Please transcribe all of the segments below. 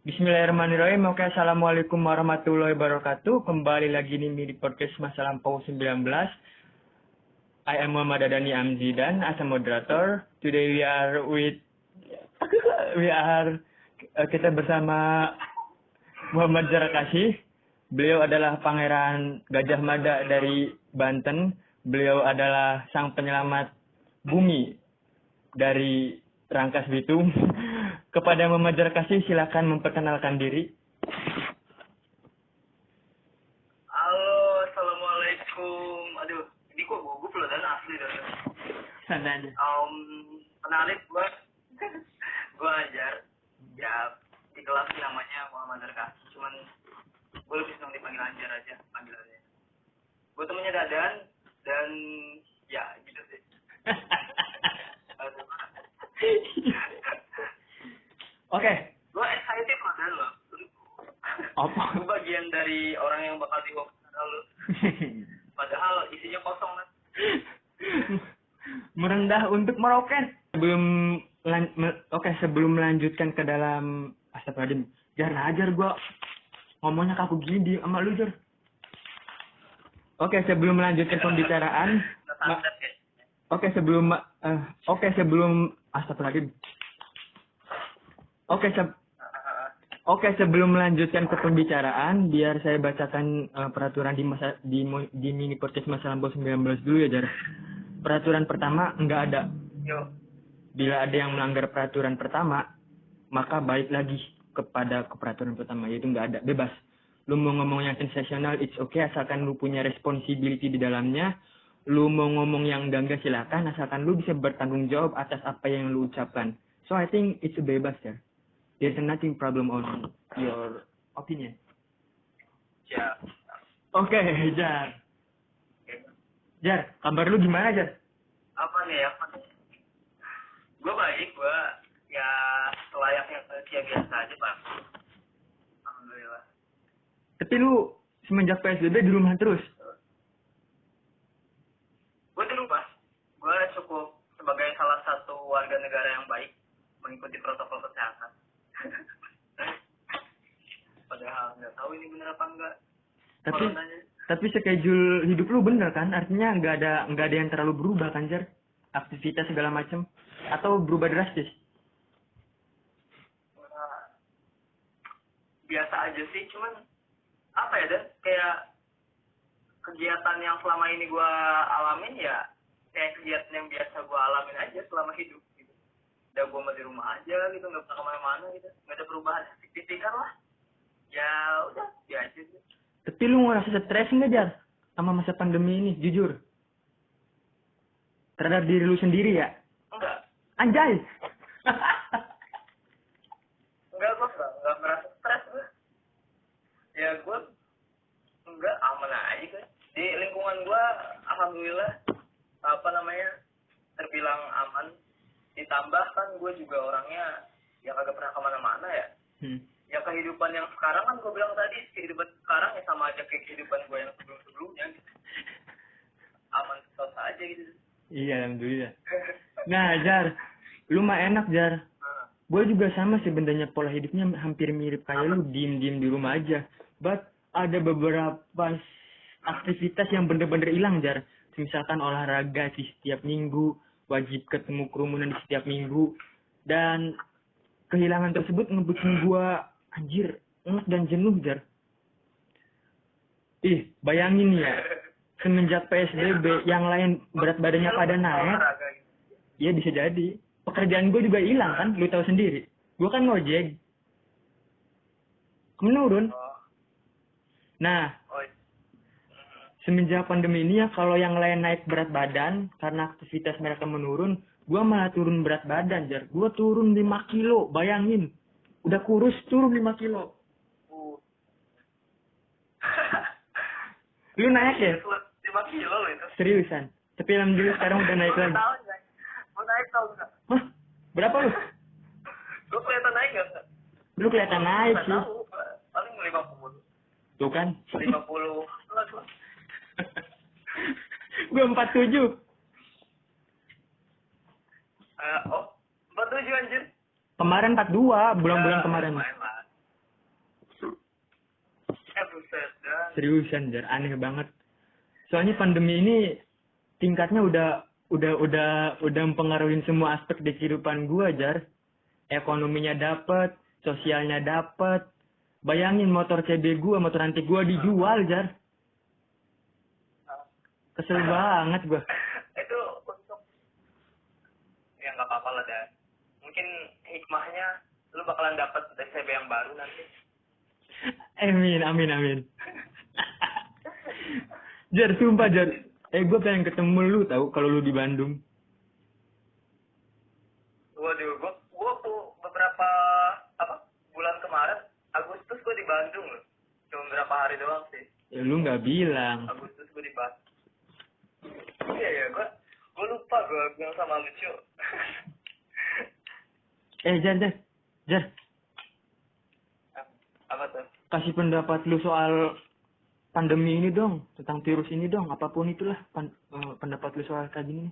Bismillahirrahmanirrahim. Oke, Assalamualaikum warahmatullahi wabarakatuh. Kembali lagi nih di podcast Masa Lampau 19. I am Muhammad Adani Amzidan as a moderator. Today kita bersama Muhammad Jarakasih. Beliau adalah Pangeran Gajah Mada dari Banten. Beliau adalah sang penyelamat bumi dari Rangkas Bitung. Kepada Muhammad Jarakasih, silakan memperkenalkan diri. Halo, assalamualaikum. Aduh, ini kok gugup loh dan asli dan. Sana aja. Kenalin gua Ajar. Ya di kelas sih namanya Muhammad Arkasi. Cuman gue lebih senang dipanggil Ajar aja panggilannya. Gue temennya Dadan dan ya gitu sih. Oke. Gue excited loh dan lo. Apa? Gue bagian dari orang yang bakal diwawancara lo. Padahal isinya kosong kan. Merendah untuk meroket. Sebelum melanjutkan ke dalam Astagfirullahaladzim. Jar, ajar gua ngomongnya kaku gini di sama lu, Jar. Oke, sebelum melanjutkan pembicaraan. Sebelum Astagfirullahaladzim. Sebelum melanjutkan ke pembicaraan, biar saya bacakan peraturan di mini podcast Masa Lampau 19 dulu ya, Jar. Peraturan pertama, enggak ada. Yo. Bila ada yang melanggar peraturan pertama, maka balik lagi kepada peraturan pertama, yaitu enggak ada, bebas. Lu mau ngomong yang sensasional, it's okay, asalkan lu punya responsibility di dalamnya. Lu mau ngomong yang enggak silakan, asalkan lu bisa bertanggung jawab atas apa yang lu ucapkan. So I think it's bebas, Jar. There's nothing problem on your opinion. Ya. Oke, Jar. Jar, kabar lu gimana, Jar? Apa nih? Gue baik, gue ya selayaknya manusia biasa aja, Pak. Alhamdulillah. Tapi lu semenjak PSBB di rumah terus? Gue dulu, Pak. Gue cukup sebagai salah satu warga negara yang baik mengikuti protokol kesehatan. Padahal nggak tahu ini bener apa enggak. Tapi schedule hidup lu bener kan? Artinya nggak ada yang terlalu berubah kan, Jar? Aktivitas segala macam atau berubah drastis? Biasa aja sih, cuman apa ya, Dan? Kayak kegiatan yang selama ini gue alamin ya kayak kegiatan yang biasa gue alamin aja selama hidup gitu. Udah gue masih di rumah aja gitu, nggak pernah kemana-mana gitu, nggak ada perubahan signifikan lah. Ya udah, biasa aja. Tapi lu ngerasa stres nggak, Jar, sama masa pandemi ini, jujur? Terhadap diri lu sendiri ya? Enggak. Anjay! Enggak, gue enggak merasa stres gue. Ya gue enggak, aman aja kan. Di lingkungan gue, alhamdulillah, terbilang aman. Ditambah kan gue juga orangnya yang kagak pernah kemana-mana ya. Ya kehidupan yang sekarang kan gue bilang tadi, kehidupan sekarang ya sama aja kayak kehidupan gue yang sebelum-sebelumnya gitu. Aman terus aja gitu. Iya, alhamdulillah. Nah, Jar, lu mah enak, Jar. Gue juga sama sih sebenarnya, pola hidupnya hampir mirip kayak lu, diem-diem di rumah aja. But ada beberapa aktivitas yang bener-bener hilang, Jar. Misalkan olahraga di setiap minggu, wajib ketemu kerumunan di setiap minggu. Dan kehilangan tersebut ngebikin gue anjir, enak dan jenuh, Jar. Ih, bayangin ya, semenjak PSBB yang lain berat badannya pada naik. Iya, bisa jadi. Pekerjaan gue juga hilang kan, lu tahu sendiri. Gue kan ngojek. Menurun. Nah, semenjak pandemi ini ya, kalau yang lain naik berat badan karena aktivitas mereka menurun, gue malah turun berat badan, Jar. Gue turun 5 kilo, bayangin. Udah kurus, turun 5 kilo. Lu naik ya? 5 kilo loh itu. Seriusan. Tapi alhamdulillah sekarang udah naik lagi. Mau naik tau nggak? Hah? Berapa lu? Gue kelihatan naik nggak? Lu kelihatan naik sih. Tahu, paling 50. Tuh kan? 50. Gue 47. 47 anjir. Kemarin 42, bulan-bulan kemarin. Lumayan lah. Seriusan jar, aneh banget. Soalnya pandemi ini tingkatnya udah mempengaruhi semua aspek di kehidupan gua jar. Ekonominya dapet, sosialnya dapet. Bayangin motor CB gua, motor antik gua dijual jar. Kesel banget gua. Itu untuk ya nggak apa-apa lah Dan. Mungkin hikmahnya lu bakalan dapat TCB yang baru nanti. Amin. Jar, sumpah Jar. Gue pengen ketemu lu tahu kalau lu di Bandung. Waduh, gua tuh beberapa bulan kemarin Agustus gua di Bandung loh. Cuma berapa hari doang sih. Ya lu nggak bilang. Agustus gua di Bandung. Iya, gua lupa gua bilang sama lu, Cu. Jar. Apa tuh? Kasih pendapat lu soal pandemi ini dong, tentang virus ini dong, apapun itulah pendapat lu soal kayak gini.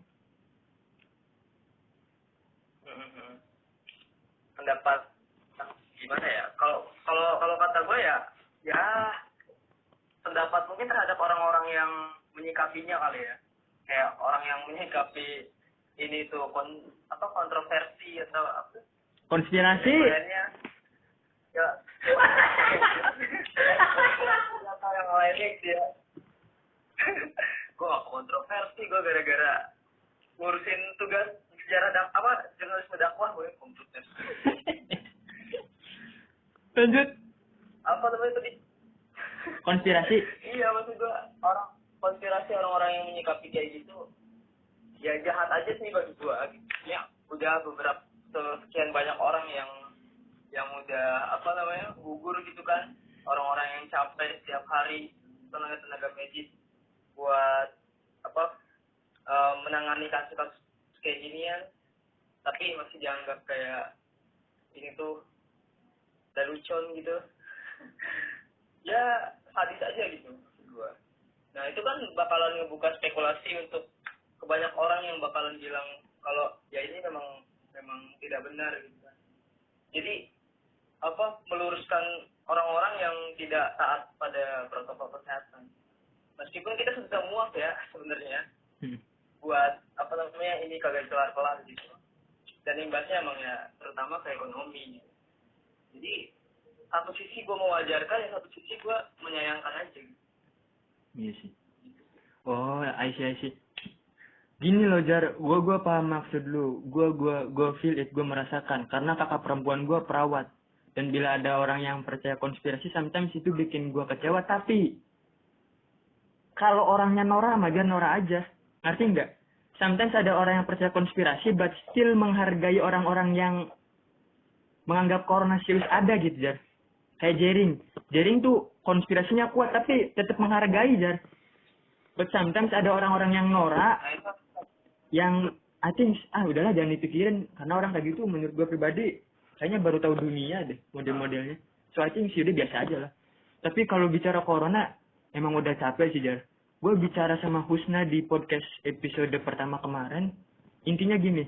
Pendapat gimana ya? Kalau kata gue ya pendapat mungkin terhadap orang-orang yang menyikapinya kali ya. Kayak orang yang menyikapi ini tuh kontroversi atau apa? Konspirasi. Ya. Atau yang lainnya dia. Gue gak kontroversi, gue gara-gara ngurusin tugas sejarah jurnalisme dakwah gue komputer. Lanjut. Apa namanya tadi? Konspirasi. Iya, maksud gue konspirasi orang-orang yang menyikapi kayak gitu ya jahat aja sih bagi gue gitu. Ya udah beberapa sekian banyak orang yang udah gugur gitu kan, orang-orang yang capek setiap hari tenaga medis buat menangani kasus-kasus kayak ginian, tapi masih dianggap kayak ini tuh lelucon gitu. Ya sadis aja gitu gua. Nah itu kan bakalan ngebuka spekulasi untuk kebanyak orang yang bakalan bilang kalau ya ini memang tidak benar gitu kan. Jadi meluruskan orang-orang yang tidak taat pada protokol kesehatan. Meskipun kita sudah muak ya sebenarnya buat ini kagak kelar-kelar gitu. Dan imbasnya emang ya terutama ke ekonomi gitu. Jadi satu sisi gue mewajarkan, yang satu sisi gue menyayangkan aja gitu. Iya sih. Oh, I see. Gini loh Jar, gue paham maksud lu. Gue feel it, gue merasakan. Karena kakak perempuan gue perawat. Dan bila ada orang yang percaya konspirasi, sometimes itu bikin gue kecewa. Tapi kalau orangnya Nora, dia Nora aja. Ngerti nggak? Sometimes ada orang yang percaya konspirasi, but still menghargai orang-orang yang menganggap corona serius ada gitu, Jar. Kayak Jering tuh konspirasinya kuat, tapi tetap menghargai, Jar. But sometimes ada orang-orang yang Nora, yang I think, udahlah jangan dipikirin. Karena orang kayak gitu menurut gue pribadi, kayaknya baru tahu dunia deh, model-modelnya. So I think sih udah biasa aja lah. Tapi kalau bicara corona, emang udah capek sih, Jar. Gue bicara sama Husna di podcast episode pertama kemarin, intinya gini,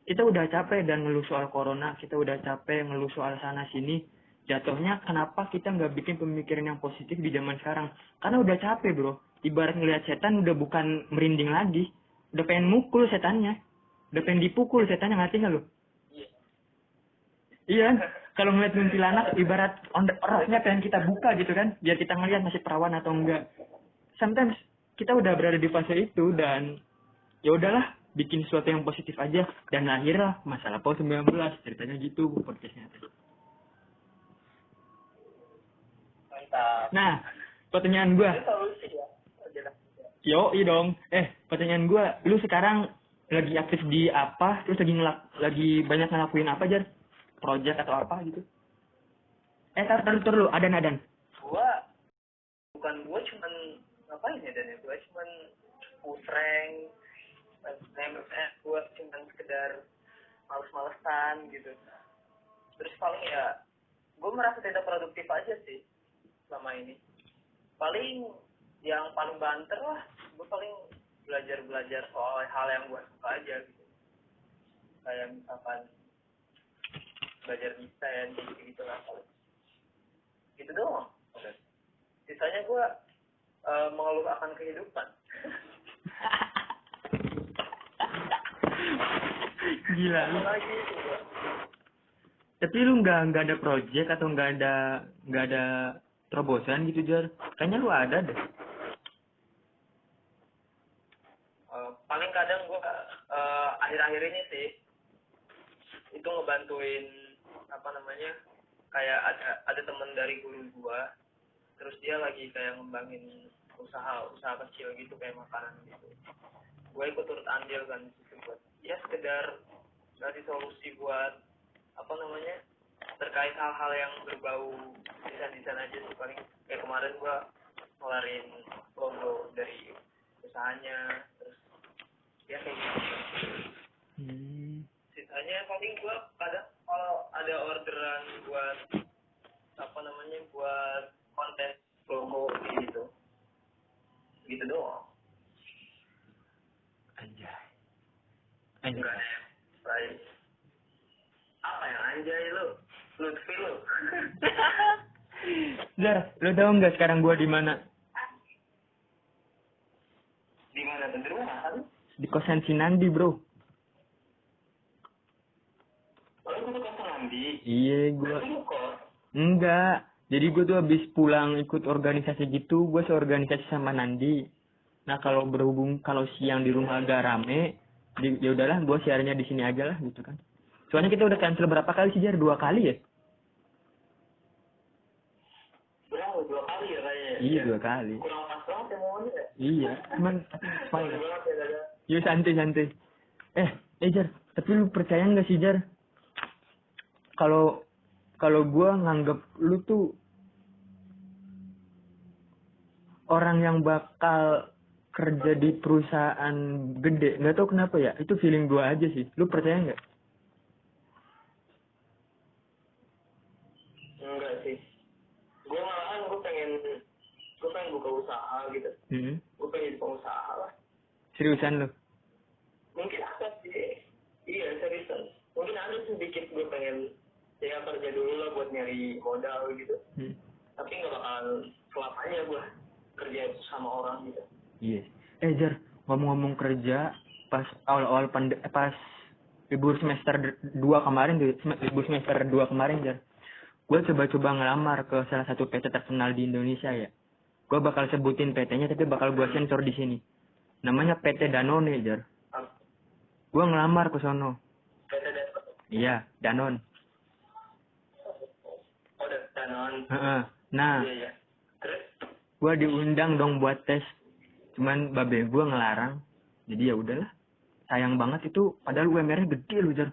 kita udah capek dan ngeluh soal corona, kita udah capek ngeluh soal sana sini, jatuhnya kenapa kita nggak bikin pemikiran yang positif di zaman sekarang? Karena udah capek bro, ibarat ngelihat setan udah bukan merinding lagi, udah pengen mukul setannya, udah pengen dipukul setannya, ngerti nggak lo? Iya, kalau ngeliat kuntilanak ibarat roknya pengen kita buka gitu kan, biar kita ngeliat masih perawan atau enggak. Sometimes kita udah berada di fase itu dan ya udahlah bikin sesuatu yang positif aja dan lahirlah masalah COVID-19 ceritanya gitu podcastnya. Mantap. Nah, pertanyaan gua. Yo, dong. Pertanyaan gua, lu sekarang lagi aktif di apa? Terus lagi banyak ngelakuin apa, Jar? Project atau apa gitu? Taruh lu, adan. Gua cuman ngapain ya Dan? Gua cuman push rank, gua cuman sekedar males-malesan gitu. Terus paling ya gua merasa tidak produktif aja sih selama ini. Paling yang paling banter lah, gua paling belajar soal hal yang gua suka aja gitu. Kayak misalkan belajar desain gitu lah. Gitu doang. Sisanya gue mengeluh akan kehidupan. Gila lu. Apalagi itu gua. Tapi lu nggak ada project atau nggak ada terobosan gitu Jar? Kayaknya lu ada deh. Paling kadang gua akhir-akhir ini sih itu ngebantuin apa namanya, kayak ada teman dari guru gua, terus dia lagi kayak ngembangin usaha kecil gitu kayak makanan gitu. Gua ikut turut andil kan di situ buat ya sekedar ngasih solusi buat apa namanya, terkait hal-hal yang berbau desain aja sih. Paling kayak kemarin gua ngelarin logo dari usahanya, terus ya kayak gitu. Sisanya paling gua kadang kalau ada orderan buat apa namanya, buat konten logo gitu doang. Anjay. Baik. Apa yang anjay lu? Lutfi lu. Jar, lu tahu nggak sekarang gua di mana? Di mana tuh? Di rumah kan? Di kosan si Nandi, bro. Oh, lu tuh kosan Nandi. Iya, gua. Berarti lu kos. Enggak. Jadi gue tuh habis pulang ikut organisasi gitu, gue seorganisasi sama Nandi. Nah kalau kalau siang di rumah agak rame, ya udahlah gue siarnya di sini aja lah gitu kan. Soalnya kita udah cancel berapa kali sih Jar? 2 kali ya? Berapa? 2 kali ya kayaknya? Iya 2 kali. Kurang pas banget ya momennya ya? Iya, cuman Sorry banget ya Dada. yuk santai. Jar, tapi lu percaya nggak sih Jar? Kalau gue nganggap lu tuh orang yang bakal kerja di perusahaan gede, nggak tahu kenapa ya, itu feeling gue aja sih. Lu percaya nggak? Enggak sih. Gue malahan gue pengen buka usaha gitu. Gue pengen pengusaha lah. Seriusan lu? Mungkin ada sih. Iya seriusan. Mungkin ada sedikit gue pengen ya kerja dulu lah buat nyari modal gitu. Tapi nggak bakal selamanya gue kerja sama orang gitu. Iya. Jar, ngomong-ngomong kerja, pas awal-awal pas libur semester 2 kemarin, Jar, gue coba-coba ngelamar ke salah satu PT terkenal di Indonesia ya. Gue bakal sebutin PT-nya, tapi bakal gue sensor di sini. Namanya PT Danone, Jar. Gue ngelamar ke sono. PT Danone? Iya, Danone. Oh, Danone. Nah, iya. Terus? Gue diundang dong buat tes. Cuman babe gue ngelarang. Jadi ya udahlah. Sayang banget itu, padahal UMR-nya gede loh, Jar.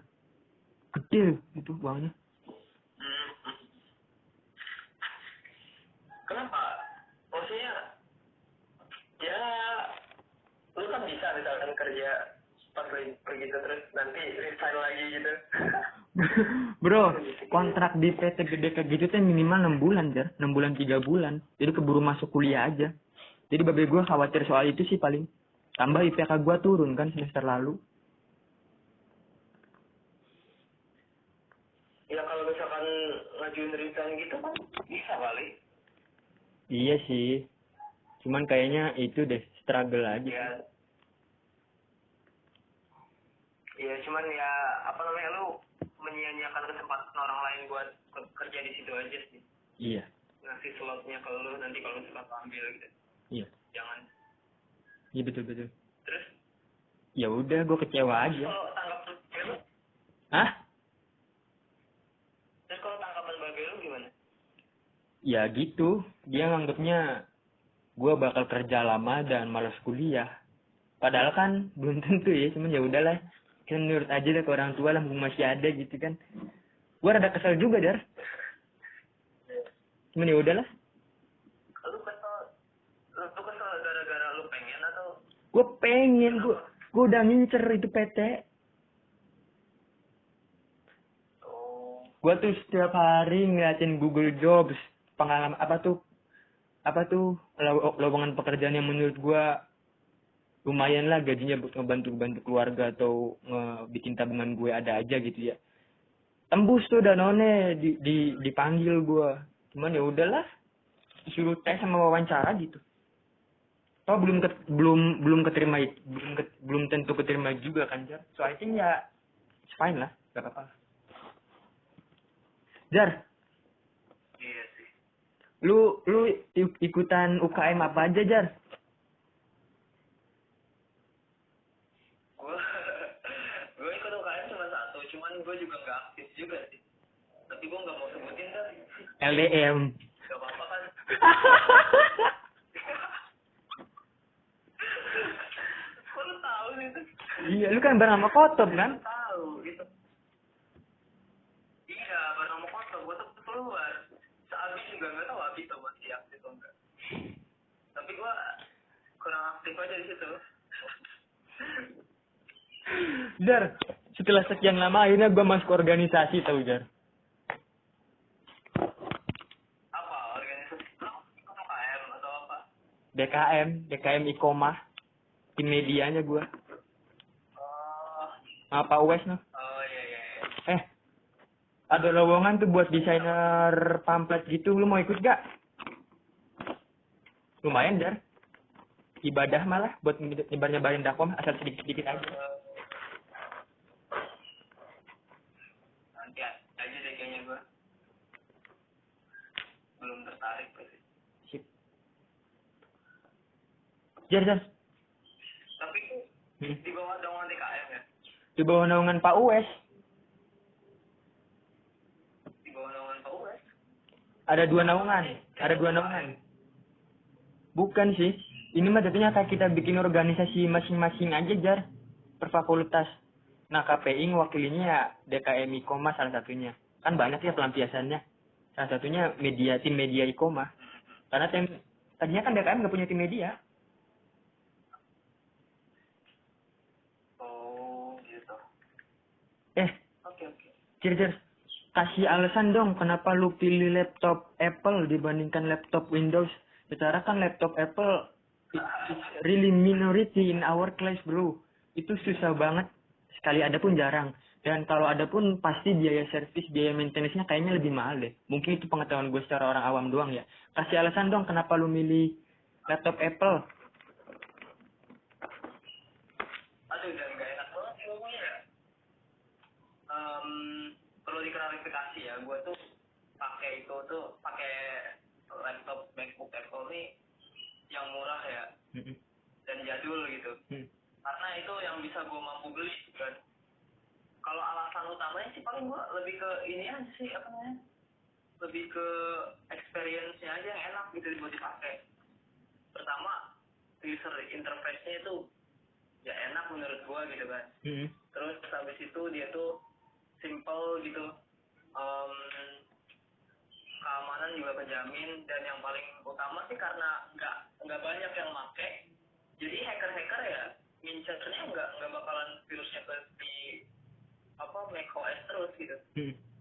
Gede itu uangnya. Kenapa? Maksudnya, ya, lu kan bisa misalkan kerja pas begitu terus nanti resign lagi gitu. Bro, kontrak di PT gede kayak gitu tuh minimal 6 bulan, Jar. 6 bulan, 3 bulan. Jadi keburu masuk kuliah aja. Jadi babe gue khawatir soal itu sih paling. Tambah IPK gue turun kan semester lalu. Ya kalau misalkan ngajuin resign gitu kan bisa kali. Iya sih. Cuman kayaknya itu deh, struggle aja. Ya. Ya cuman ya apa namanya, lu menyia-nyiakan kesempatan orang lain buat kerja di situ aja sih. Iya. Ngasih slotnya ke lu nanti kalau suka ambil gitu. Iya. Jangan. Iya betul. Terus? Ya udah, gue kecewa aja. Kalau tanggap lu? Hah? Terus kalau tanggapan babe lu gimana? Ya gitu. Dia nganggapnya gue bakal kerja lama dan malas kuliah. Padahal kan belum tentu ya, cuman ya udahlah. Kan menurut aja lah ke orang tua lah, masih ada gitu kan. Gue rada kesel juga, Dar. Cuman ya udahlah. Lu kesel gara-gara lu pengen atau? Gue pengen, gue udah ngincer itu PT. Oh. Gue tuh setiap hari ngeliatin Google Jobs, pengalaman apa tuh lowongan pekerjaan yang menurut gue lumayan lah gajinya ngebantu keluarga atau bikin tabungan gue ada aja gitu ya. Tembus tuh Danone dipanggil gue. Cuman ya udahlah, disuruh tes sama wawancara gitu. Toh belum keterima, belum tentu keterima juga kan, Jar. So I think ya it's fine lah, gak apa-apa. Jar, Iya sih. lu ikutan UKM apa aja, Jar? Gue ikut UKM cuma satu, cuman gue juga nggak aktif juga sih. Tapi gue nggak mau sebutin kan. LDM. Gak apa-apa kan. Kok lu tahu sih itu? Iya, lu kan bareng sama Kotob kan? Tahu gitu. Iya, bareng sama Koto, gue tuh keluar. Seabis juga nggak tahu Abi tuh masih aktif atau enggak. Tapi gue kurang aktif aja di situ. Jar, setelah sekian lama akhirnya gue masuk organisasi tau, Jar. Apa organisasi? UKM atau apa? DKM Ikomah. Tim medianya gue. Oh, Apa Wes noh? oh iya. Ada lowongan tuh buat desainer pamflet gitu, lu mau ikut gak? Lumayan, Jar. Ibadah malah buat nyebar-nyebarin dakwah asal sedikit-sedikit aja. Nanti aja deh kayaknya gue. Belum tertarik sih. Sip. Jar. Tapi itu di bawah naungan DKM ya? Di bawah naungan Pak Uwes. Di bawah naungan Pak Uwes? Ada dua naungan. Bukan sih. Ini mah jatuhnya kayak kita bikin organisasi masing-masing aja, Jar. Per fakultas. Nah, KPI ngewakilinya ya DKM Ikomah salah satunya. Kan banyak ya pelampiasannya. Salah satunya tim media Ikomah. Karena tadinya kan DKM nggak punya tim media. Oh, gitu. Oke. Jar. Kasih alasan dong kenapa lu pilih laptop Apple dibandingkan laptop Windows. Secara kan laptop Apple is really minority in our class, bro. Itu susah banget. Sekali ada pun jarang. Dan kalau ada pun pasti biaya servis, biaya maintenance-nya kayaknya lebih mahal deh. Mungkin itu pengetahuan gue secara orang awam doang ya. Kasih alasan dong kenapa lu milih laptop Apple. Aduh, udah nggak enak banget sih ngomongnya ya. Perlu diklarifikasi ya, gue tuh pakai laptop MacBook Apple nih yang murah ya dan jadul gitu. Karena itu yang bisa gue mampu beli kan. Kalau alasan utamanya sih paling gue lebih ke ini aja sih, apa namanya, lebih ke experience-nya aja yang enak gitu buat dipakai. Pertama, user interface-nya itu ya enak menurut gue gitu kan. Terus habis itu dia tuh simple gitu, keamanan juga kejamin, dan yang paling utama sih karena nggak banyak yang make, jadi hacker ya ngincernya nggak bakalan virusnya ke di macOS terus gitu.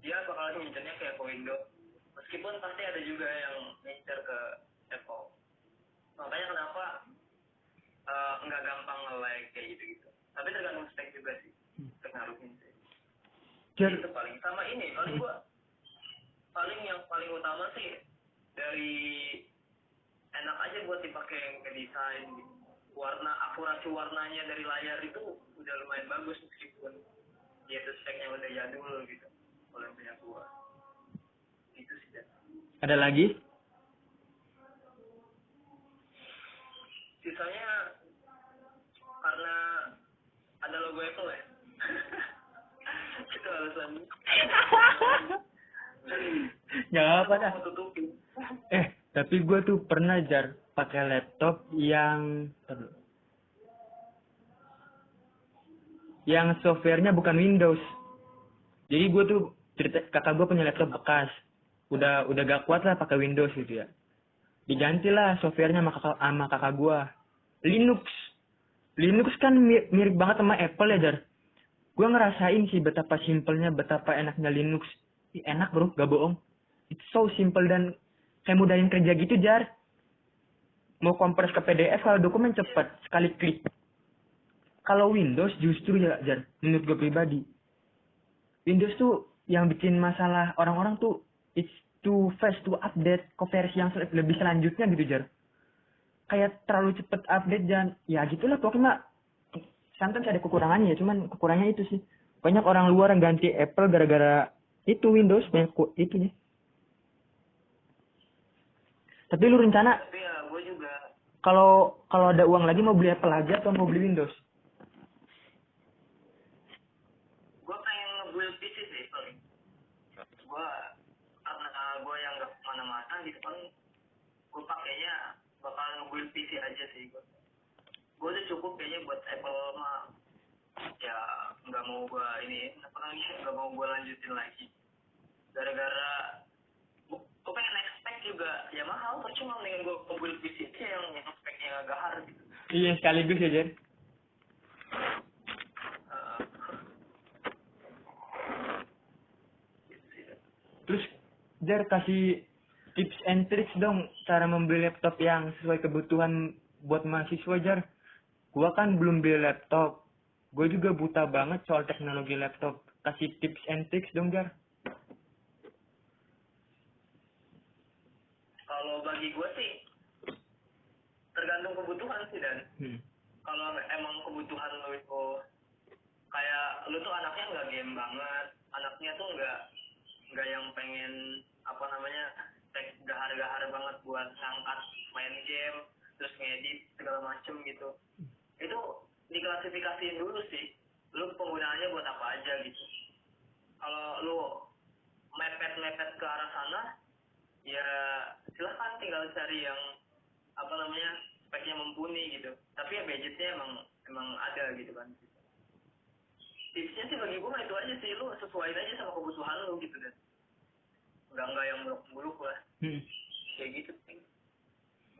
Dia bakalan ngincernya kayak ke Windows, meskipun pasti ada juga yang ngincer ke Apple. Makanya kenapa nggak gampang nge-like kayak gitu. Tapi tergantung spek juga sih, pengaruhnya sih. Itu paling sama ini, yang paling utama sih dari enak aja buat dipakai ngedesain gitu. Akurasi warnanya dari layar itu udah lumayan bagus meskipun dia tuh speknya udah jadul gitu. Kalau yang punya gua itu sih. Ada lagi? Sisanya karena ada logo Apple ya. Itu alasan. Nggak apa dah. Tapi gue tuh pernah, Jar, pakai laptop yang softwarenya bukan Windows. Jadi gue tuh kakak gue punya laptop bekas, udah gak kuat lah pakai Windows gitu ya. Digantilah softwarenya sama kakak gue, Linux kan mirip banget sama Apple ya, Jar. Gue ngerasain sih betapa simpelnya, betapa enaknya Linux. Enak bro, gak bohong. It's so simple dan kayak mudahin kerja gitu, Jar. Mau kompres ke PDF kalau dokumen cepet, sekali klik. Kalau Windows justru ya, Jar, menurut gue pribadi, Windows tuh yang bikin masalah orang-orang tuh it's too fast to update ke versi yang lebih selanjutnya gitu, Jar. kayak terlalu cepet update dan ya gitulah pokoknya. Sometimes ada kekurangannya ya, cuman kekurangannya itu sih. Banyak orang luar yang ganti Apple gara-gara itu Windows banyak itunya. Tapi lu rencana Tapi ya gue juga kalau ada uang lagi mau beli Apple aja atau mau beli Windows? gue pengen nge-build PC sih paling. Gue karena gue yang nggak kemana-mana gitu kan, gue pakainya bakal nge-build PC aja sih gue. Gue udah cukup kayaknya buat Apple mah, ya nggak mau gue ini apa namanya, nggak mau gue lanjutin lagi gara-gara gue pengen expect juga ya mahal, percuma mendingan gue nge-build PC aja yang speknya agak gahar gitu. Iya sekaligus ya Jen. Gitu sih. Terus Jar kasih tips and tricks dong cara membeli laptop yang sesuai kebutuhan buat mahasiswa Jar. Gua kan belum beli laptop. Gue juga buta banget soal teknologi laptop. Kasih tips and tricks dong Jar. Kalau bagi gue sih tergantung kebutuhan sih, dan kalau emang kebutuhan lo itu kayak lo tuh anaknya nggak game banget, anaknya tuh nggak yang pengen apa namanya teks gahar-gahar banget buat ngangkat main game terus ngedit segala macem gitu, itu diklasifikasiin dulu sih lu penggunaannya buat apa aja gitu. Kalau lu mepet ke arah sana ya silahkan tinggal cari yang apa namanya speknya mumpuni gitu, tapi ya budgetnya emang ada gitu kan. Tipsnya sih bagi gue itu aja sih, lu sesuaiin aja sama kebutuhan lu gitu, dan nggak yang muluk-muluk lah. Kayak gitu sih.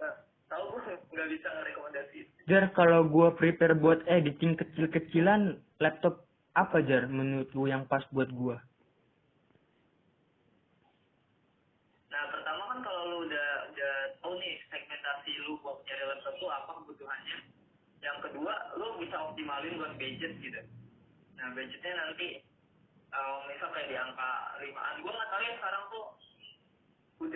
Nah, tahu gue nggak bisa ngerekomendasi. Jar, kalau gue prepare buat editing kecil-kecilan, laptop apa Jar menurut lu yang pas buat gue? Nah, pertama kan kalau lu udah tahu nih segmentasi lu buat nyari laptop tuh apa kebutuhannya. Yang kedua, lu bisa optimalin buat budget gitu. Nah, budgetnya nanti misal kayak di angka 5-an. Gue nggak tahu ya sekarang tuh gue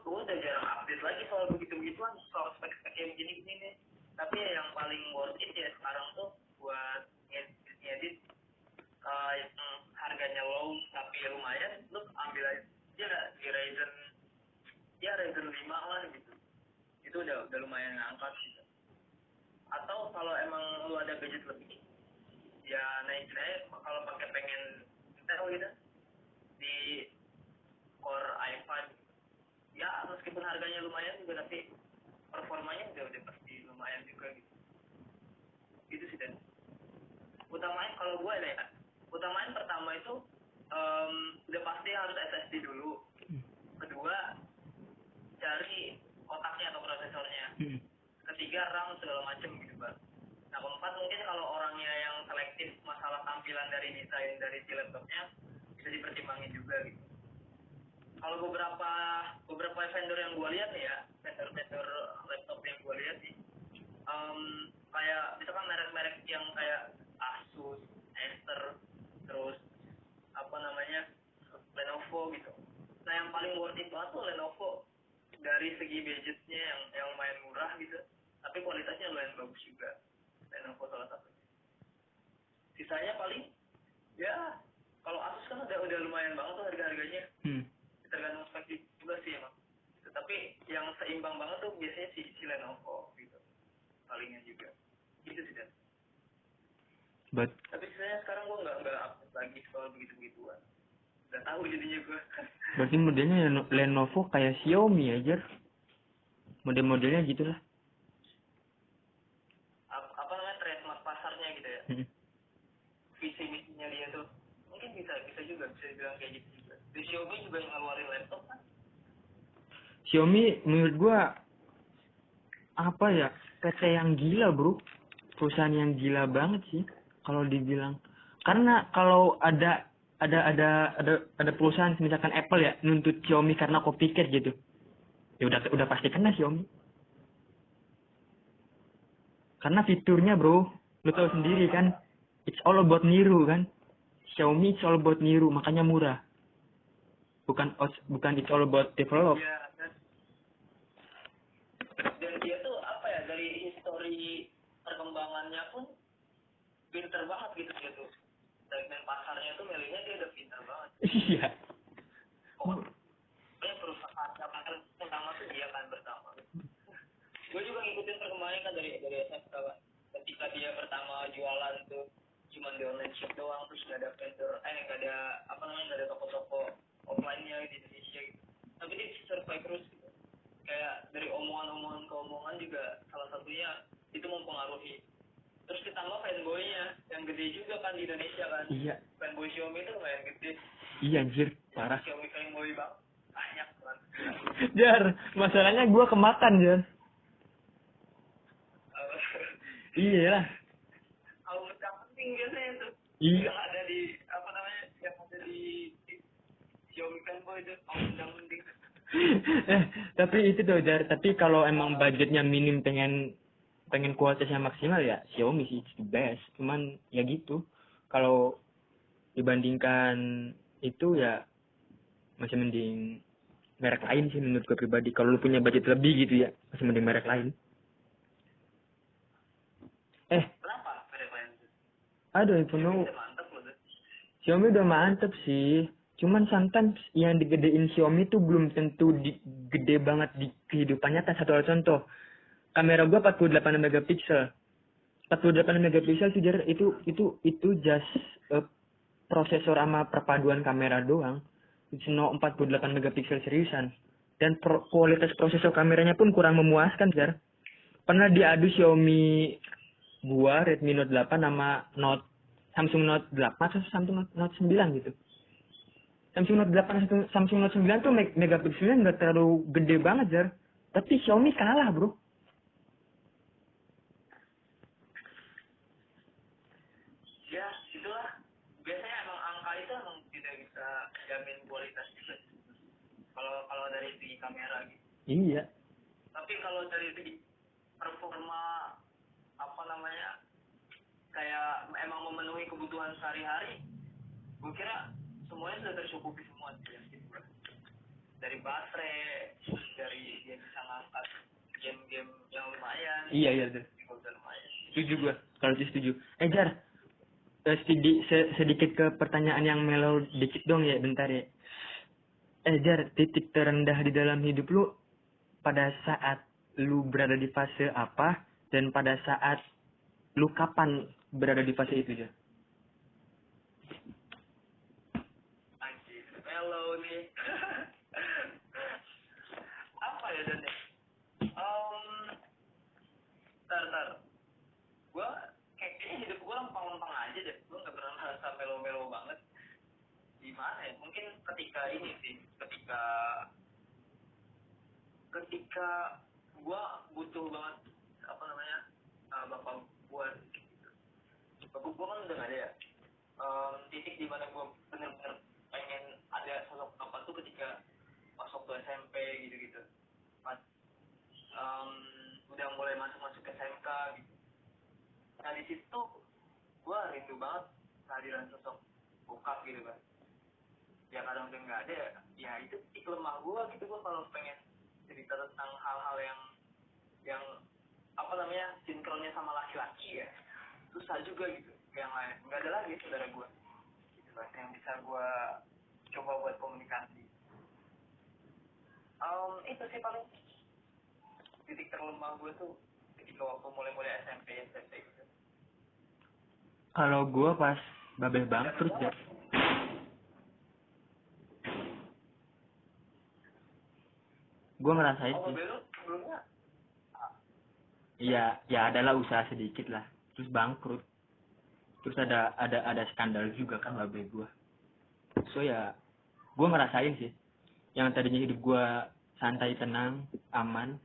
udah jarang update lagi soal begitu-begituan, soal spek-spek yang begini-gini nih. Tapi yang paling worth it ya sekarang tuh buat ngedit yang harganya low tapi lumayan, lu ambil aja di Ryzen 5 lah gitu. Itu udah lumayan ngangkat gitu. Atau kalau emang lu ada budget lebih, ya naikin aja kalau pakai pengen Intel gitu di Core i5. Ya meskipun harganya lumayan juga, tapi performanya udah pasti lumayan juga gitu. Gitu sih, dan utamain kalau gue ada ya, utamain pertama itu udah pasti harus SSD dulu. Kedua cari otaknya atau prosesornya. Ketiga RAM segala macem gitu bang. Nah keempat mungkin kalau orangnya yang selektif masalah tampilan dari desain dari si laptopnya bisa dipertimbangin juga gitu. Kalau beberapa vendor yang gue lihat nih ya, vendor laptop yang gue lihat nih, kayak misalkan merek-merek yang kayak Asus, Acer, terus apa namanya Lenovo gitu. Nah yang paling worth it banget tuh Lenovo dari segi budgetnya yang lumayan murah gitu, tapi kualitasnya lumayan bagus juga. Lenovo salah satu. Sisanya paling ya kalau Asus kan udah lumayan banget tuh harga-harganya. Tergantung spek juga sih emang. Tapi yang seimbang banget tuh biasanya si Lenovo gitu. Palingan juga. Gitu sih dan. Tapi sisanya sekarang gue nggak update lagi soal begitu-begituan. Udah tahu jadinya gue. Berarti modelnya Lenovo kayak Xiaomi aja. Model-modelnya gitulah. Apa namanya trademark pasarnya gitu ya. Visi misinya dia tuh mungkin bisa juga bisa dibilang kayak gitu juga. Di Xiaomi juga yang ngeluarin laptop kan. Xiaomi menurut gua apa ya, PT yang gila bro, perusahaan yang gila banget sih kalau dibilang. Karena kalau ada perusahaan misalkan Apple ya nuntut Xiaomi karena copycat gitu, ya udah pasti kena Xiaomi. Karena fiturnya bro, lu tahu sendiri kan, it's all about niru kan. Xiaomi it's all about niru, makanya murah. Bukan it's all about develop. Iya, dan dia tuh apa ya, dari histori perkembangannya pun pinter banget gitu dia tuh. Segmen pasarnya tuh milihnya dia udah pinter banget. Iya. Perusahaan yang pertama tuh dia kan pertama. Gue juga ngikutin perkembangannya kan dari SMK kan. Ketika dia pertama jualan tuh cuma di online shop doang, terus nggak ada vendor, nggak ada nggak ada toko-toko offline-nya di Indonesia gitu. Tapi dia survive terus gitu. Kayak dari omongan ke omongan juga salah satunya itu mempengaruhi. Terus ditambah fanboy-nya yang gede juga kan di Indonesia kan. Iya. Fanboy Xiaomi itu lumayan gede. Iya anjir, parah. Xiaomi fanboy bang, banyak banget. Jar, masalahnya gue kemakan Jar. Iya lah. Kalau yang penting biasanya tuh. Iya. Yang ada di yang ada di Xiaomi fanboy itu yang penting. Tapi itu tuh Jar, tapi kalau emang budgetnya minim pengen kualitasnya maksimal ya Xiaomi sih it's the best. Cuman ya gitu. Kalau dibandingkan itu ya masih mending merek lain sih menurut gue pribadi. Kalau lu punya budget lebih gitu ya masih mending merek lain. Kenapa merek lain? Aduh, iPhone Mantap loh. Xiaomi udah mantep sih. Cuman sometimes yang digedein Xiaomi tuh belum tentu gede banget di kehidupan nyata. Satu contoh, kamera gua 48 megapiksel. 48 megapiksel itu just prosesor sama perpaduan kamera doang. It's no 48 megapiksel seriusan. Dan kualitas prosesor kameranya pun kurang memuaskan, Jar. Pernah diadu Xiaomi gua Redmi Note 8 sama Samsung Note 8 atau Samsung Note 9 gitu. Samsung Note 8 atau Samsung Note 9 tuh megapikselnya nggak terlalu gede banget, Jar. Tapi Xiaomi kalah, bro. Ya, itulah. Biasanya emang angka itu emang tidak bisa jamin kualitas juga. Kalau dari segi kamera gitu. Iya. Tapi kalau dari segi performa kayak emang memenuhi kebutuhan sehari-hari, gue kira semuanya sudah tercukupi semua ya, gitu. Dari baterai, dari dia bisa ngangkat game-game yang lumayan. Iya. Juga lumayan. Setuju gue. Kalau itu setuju. Jar, sedikit ke pertanyaan yang mellow dikit dong ya, bentar ya. Jar, titik terendah di dalam hidup lu pada saat lu berada di fase apa dan pada saat lu kapan berada di fase itu, Jar? Anjir, mellow nih. Apa ya Dan? Tar. Gua kayaknya hidup gua lempeng-lempeng aja deh. Gua nggak pernah merasa melo-melo banget. Gimana ya? Mungkin ketika ini sih, ketika gua butuh banget bapak gua gitu. Bapak gua kan udah nggak ada ya. Titik di mana gua bener-bener pengen ada sosok bapak tuh ketika pas waktu SMP gitu. Pas udah mulai masuk SMK gitu. Nah di situ gue rindu banget kehadiran sosok bokap gitu kan. Ya kadang udah nggak ada ya itu titik lemah gue gitu. Gue kalau pengen cerita tentang hal-hal yang sinkronnya sama laki-laki ya susah juga gitu. Yang lain nggak ada lagi saudara gue gitu kan yang bisa gue coba buat komunikasi. Itu sih paling titik terlemah gue tuh ketika waktu mulai SMP gitu. Kalau gue pas babeh bangkrut, Jar. Gue ngerasain sih. Sebelumnya? Iya, ya adalah usaha sedikit lah. Terus bangkrut. Terus ada skandal juga kan babeh gue. So ya, gue ngerasain sih. Yang tadinya hidup gue santai, tenang, aman.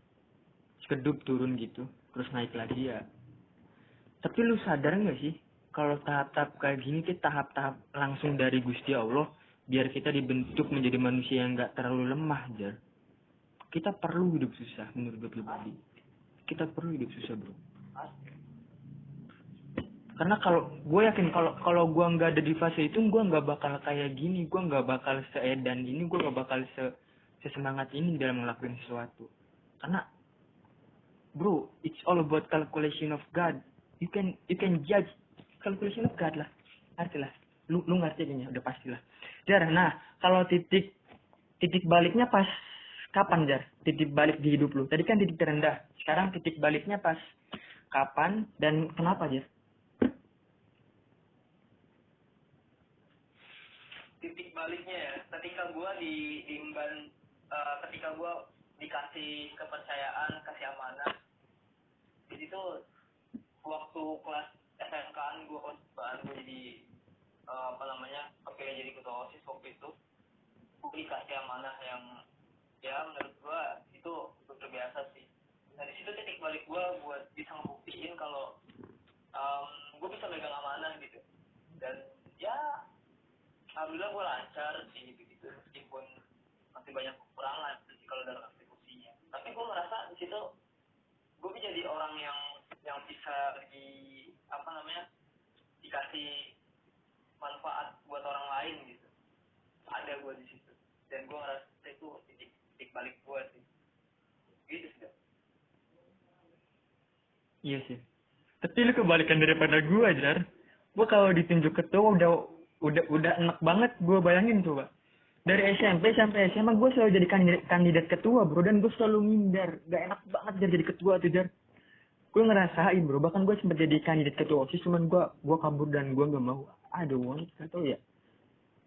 Sekedup turun gitu. Terus naik lagi ya. Tapi lu sadar gak sih? Kalau tahap-tahap kayak gini tuh tahap-tahap langsung dari Gusti Allah. Biar kita dibentuk menjadi manusia yang gak terlalu lemah, Jar. Kita perlu hidup susah menurut gue pribadi. Kita perlu hidup susah, bro. Karena kalau gue yakin kalau gue nggak ada di fase itu, gue nggak bakal kayak gini. Gue nggak bakal seedan ini. Gue nggak bakal sesemangat ini dalam ngelakuin sesuatu. Karena bro, it's all about calculation of God. You can judge calculation of God lah, artilah lu ngerti kayaknya udah pastilah Jar. Nah kalau titik baliknya pas kapan Jar? Titik balik di hidup lu tadi kan titik terendah, sekarang titik baliknya pas kapan dan kenapa Jar? Titik baliknya ya ketika gue diemban, ketika gue dikasih kepercayaan, kasih amanah. Di situ waktu kelas SMK gue jadi kepilih jadi ketua OSIS waktu itu. Gue dikasih amanah yang ya menurut gue itu luar biasa sih. Nah di situ titik balik gue buat bisa ngebuktiin kalau gue bisa megang amanah gitu. Dan ya alhamdulillah gue lancar sih gitu, meskipun masih banyak kekurangan sih kalau dalam eksekusinya. Tapi gue merasa di situ gue menjadi orang yang bisa dikasih manfaat buat orang lain gitu. Ada gue di situ dan gue merasa itu titik balik gue sih. Gitu sih. Iya sih. Tapi lu kebalikan daripada gue Jar. Gue kalau ditunjuk ketua udah enak banget gue bayangin coba. Dari SMP sampai SMA gue selalu jadi kandidat ketua bro, dan gue selalu minder. Gak enak banget jadi ketua tuh Jar. Gue ngerasain bro, bahkan gue sempat jadi kandidat ketua OSIS, cuman gue kabur dan gue gak mau. Aduh, gak tau ya.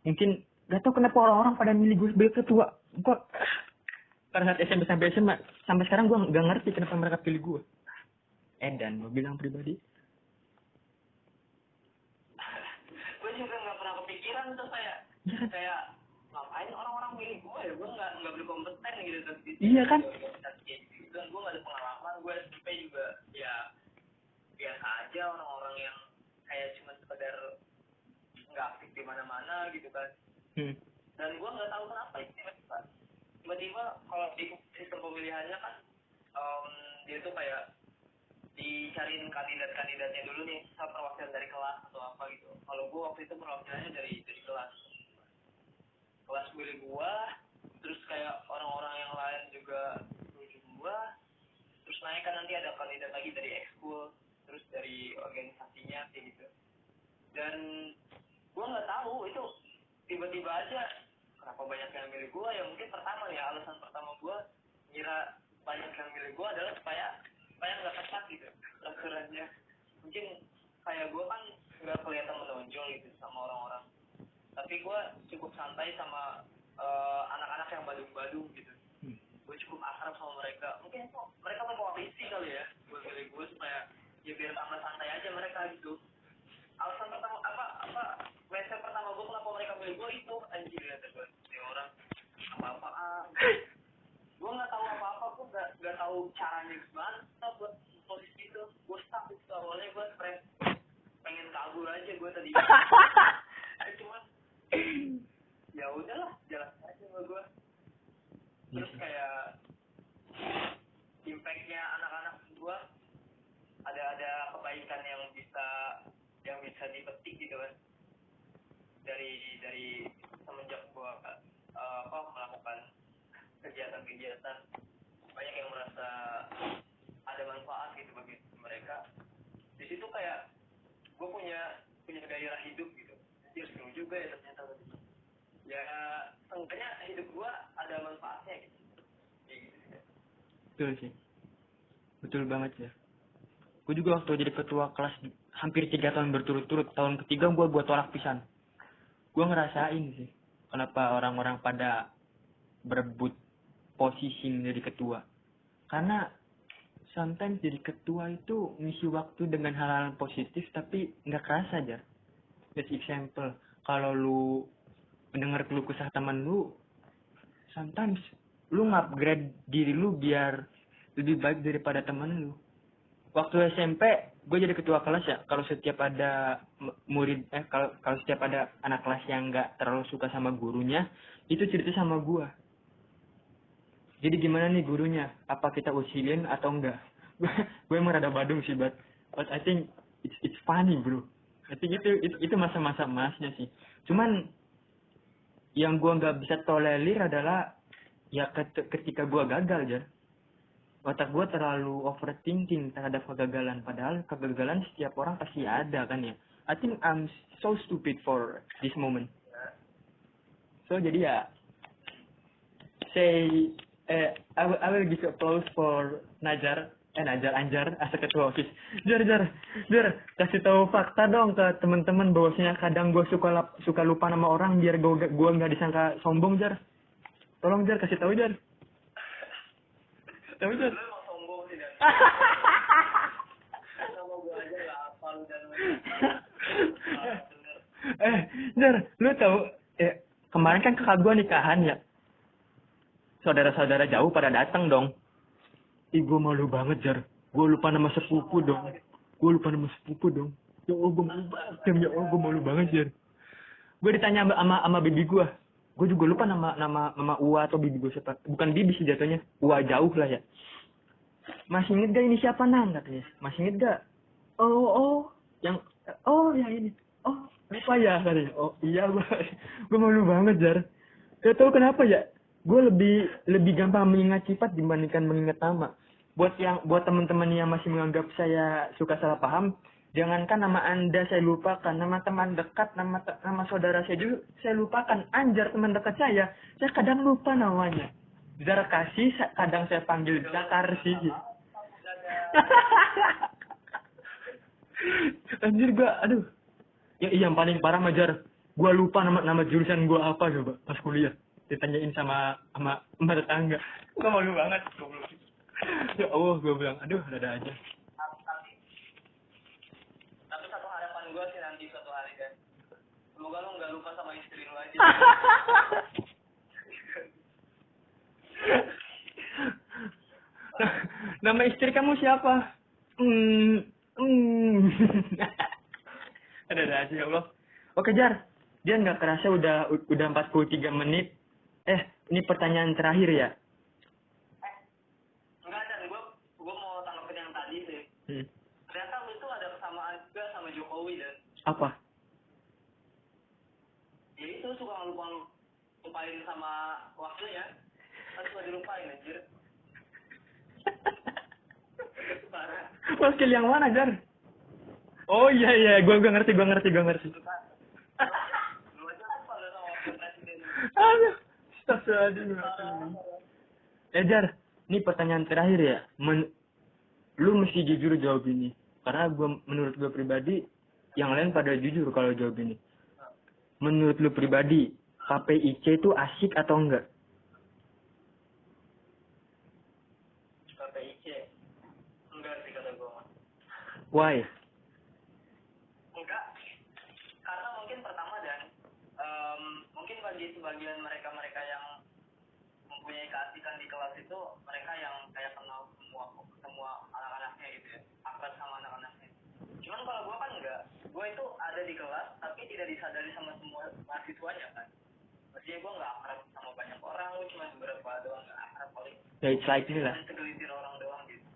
Mungkin gak tau kenapa orang-orang pada milih gue sebagai ketua. Gue pada saat SMP sampai SMA sampai sekarang gue gak ngerti kenapa mereka pilih gue. Dan gue bilang pribadi. Gue juga nggak pernah kepikiran tuh kayak ngapain orang-orang milih gue ya, gue nggak berkompeten gitu terus. Iya kan? Dan gue nggak ada pengalaman, gue SMP juga ya biasa aja, orang-orang yang kayak cuma sekedar nggak aktif di mana-mana gitu kan. Dan gue nggak tahu kenapa tiba-tiba kalau di sistem pemilihannya kan dia tuh kayak dicariin kandidatnya dulu nih, perwakilan dari kelas atau apa gitu. Kalau gue waktu itu perwakilannya dari kelas milih gue, terus kayak orang-orang yang lain juga milih gue, terus naik kan nanti ada kandidat lagi dari ekskul, terus dari organisasinya kayak gitu. Dan gue nggak tahu itu tiba-tiba aja kenapa banyak yang milih gue. Ya mungkin pertama ya, alasan pertama gue ngira banyak yang milih gue adalah supaya nggak ketat gitu aturannya. Mungkin kayak gue kan nggak kelihatan menonjol gitu sama orang-orang, tapi gue cukup santai sama anak-anak yang badung-badung gitu. Gue cukup akrab sama mereka. Mungkin mereka berkoalisi kali ya buat milih gue supaya ya biar tambah santai aja mereka gitu. Alasan pertama mindset pertama gue kenapa mereka milih gue itu anjir ya, terus orang apa-apaan. Gue nggak tahu apa-apa, gue nggak tahu caranya gimana buat posisi itu. Gue stuck itu awalnya, gue stres, pengen kabur aja gue tadi. Cuman ya udahlah, jalan aja sama gue. Terus kayak impactnya anak-anak gue ada kebaikan yang bisa dipetik gitu kan dari semenjak gue melakukan kegiatan-kegiatan. Banyak yang merasa ada manfaat gitu bagi mereka. Di situ kayak gue punya gairah hidup gitu. Dia seru juga ya ternyata. Ya seenggaknya hidup gue ada manfaatnya gitu. Betul sih, betul banget ya. Gue juga waktu jadi ketua kelas hampir 3 tahun berturut-turut, tahun ketiga gue buat tolak pisan. Gue ngerasain sih kenapa orang-orang pada berebut posisi menjadi ketua. Karena sometimes jadi ketua itu ngisi waktu dengan hal-hal positif tapi nggak kerasa aja. Just example, kalau lu mendengar keluh kesah teman lu, sometimes lu ngupgrade diri lu biar lebih baik daripada teman lu. Waktu SMP gue jadi ketua kelas ya, kalau setiap ada kalau setiap ada anak kelas yang nggak terlalu suka sama gurunya, itu cerita sama gue. Jadi gimana nih gurunya, apa kita usilin atau enggak? Gue emang rada badung sih, but I think it's funny bro. I think itu masa-masa emasnya sih. Cuman yang gue nggak bisa tolerir adalah ya ketika gue gagal aja. otak gue terlalu overthinking terhadap kegagalan, padahal kegagalan setiap orang pasti ada kan ya. I think I'm so stupid for this moment. So jadi ya, say I will give applause for Najar, Anjar, asa ketua OSIS. Jar, kasih tahu fakta dong ke teman-teman bahwasanya kadang gue suka lupa nama orang biar gue nggak disangka sombong, Jar. Tolong Jar, kasih tahu Jar. Tahu Jar. Lu emang sombong sih dan. Nama gue aja nggak hafal dan. Jar, lu tahu kemarin kan kakak gue nikahan ya. Saudara-saudara jauh pada datang dong. Ih, gue malu banget, Jar. Gue lupa nama sepupu dong. Ya Allah, gue malu banget. Ya Allah, gue malu banget, Jar. Gue ditanya sama bibi gue. Gue juga lupa nama Ua atau bibi gue siapa. Bukan bibi sih jatuhnya. Ua jauh lah ya. Masih inget gak ini siapa, Nang? Katanya. Masih inget gak? Yang ini. Oh, lupa ya katanya. Oh, iya, gue malu banget, Jar. Gak tau kenapa ya. Gue lebih gampang mengingat sifat dibandingkan mengingat nama. Buat teman-teman yang masih menganggap saya suka salah paham, jangankan nama Anda saya lupakan, nama teman dekat, nama saudara saya juga saya lupakan. Anjar teman dekat saya kadang lupa namanya. Zarkasi kadang saya panggil Zakarsi. Anjir gue, aduh. Yang paling parah Majar, gue lupa nama jurusan gue apa coba pas kuliah. Ditanyain sama tetangga. Gue malu banget. Ya Allah, gue bilang, aduh, ada aja. Tapi satu harapan gue sih nanti suatu hari kan. Semoga lu nggak lupa sama istri lu aja. Nama istri kamu siapa? Ada aja ya Allah. Oke Jar, dia nggak kerasa udah 43 menit. Ini pertanyaan terakhir ya. Enggak, dan gue mau tanggapin yang tadi sih. Ternyata lu tuh ada kesamaan juga sama Jokowi dan. Apa? Ya itu suka lupain sama waktunya. Kan suka dilupain anjir. Parah. Wakil yang mana Jar? Oh iya, gue ngerti. Lu aja lupa lu sama wakil presiden. Aduh, astagfirullahaladzim. Jar, ini pertanyaan terakhir ya. Lu mesti jujur jawab ini. Karena menurut gue pribadi, yang lain pada jujur kalau jawab ini. Menurut lu pribadi, KPIC itu asik atau enggak? KPIC? Enggak sih kata gue mah. Why? Enggak. Karena mungkin pertama dan mungkin bagi sebagian mereka yang mempunyai keasikan di kelas itu, mereka yang kayak kenal semua anak-anaknya gitu ya, akrab sama anak-anaknya. Cuman kalau gue kan enggak, gue itu ada di kelas tapi tidak disadari sama semua mahasiswanya kan. Maksudnya gue nggak akrab sama banyak orang, gue cuma beberapa doang nggak akrab paling. Ya it's like ini lah. Segelintir orang doang gitu.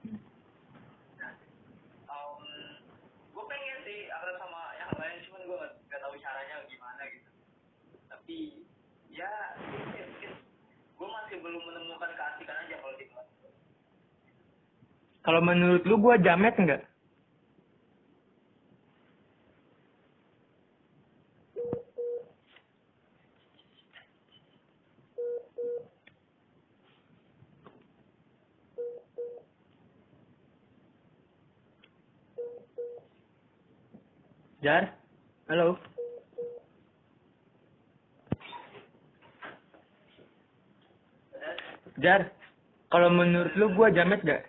Nah, gue pengen sih akrab sama yang lain, cuman gue nggak tahu caranya gimana gitu. Tapi ya gue masih belum menemukan keasikan aja kalau di kelas. Kalau menurut lu gue jamet enggak? Jar? Halo? Jar, kalau menurut lu gue jamet gak?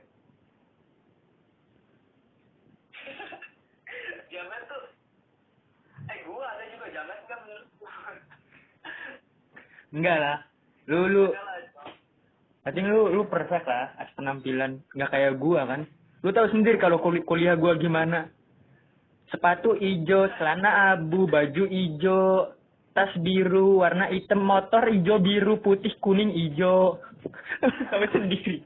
Jamet tuh, gue ada juga jamet kan menurut gue. Enggak lah. I think lu perfect lah, penampilan. Nggak kayak gua kan. Lu tahu sendiri kalau kuliah gua gimana. Sepatu hijau, celana abu, baju hijau, tas biru, warna hitam, motor hijau, biru, putih, kuning, hijau. Tahu sendiri.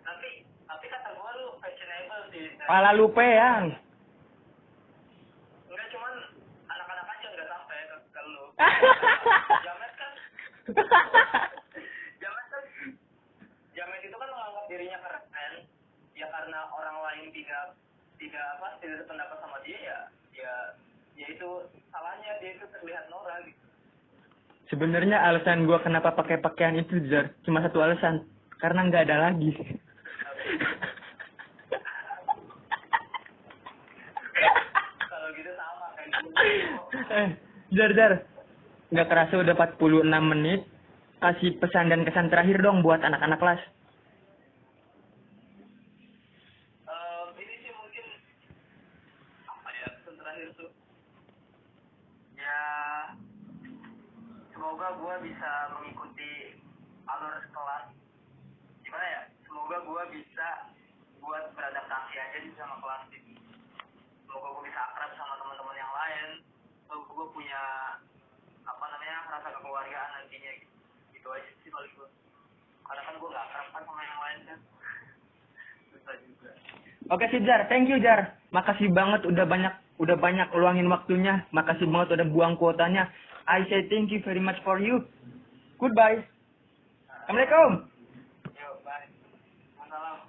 Tapi kata gua lu fashionable sih. Pala lu peyang. Enggak, cuman anak-anak aja nggak sampai ke lu. Jamet kan dirinya keren, ya karena orang lain tidak sependapat sama dia, ya itu salahnya, dia itu terlihat norak gitu. Sebenarnya alasan gue kenapa pakai pakaian itu, Jar, cuma satu alasan, karena nggak ada lagi. Kalau gitu sama kayak gitu. Jar, nggak kerasa udah 46 menit. Kasih pesan dan kesan terakhir dong buat anak-anak kelas. Ini sih mungkin apa ya, pesan terakhir tuh, ya semoga gue bisa mengikuti alur kelas, gimana ya, semoga gue bisa buat beradaptasi aja di sama kelas ini, semoga gue bisa akrab sama teman-teman yang lain, semoga gue punya rasa kekeluargaan nantinya gitu aja sih paling gue, karena kan gue nggak akrab kan sama yang lain kan, susah juga. Oke sih, Jar, thank you, Jar. Makasih banget udah banyak luangin waktunya. Makasih banget udah buang kuotanya. I say thank you very much for you. Goodbye. Assalamualaikum. Yo, bye. Masalah.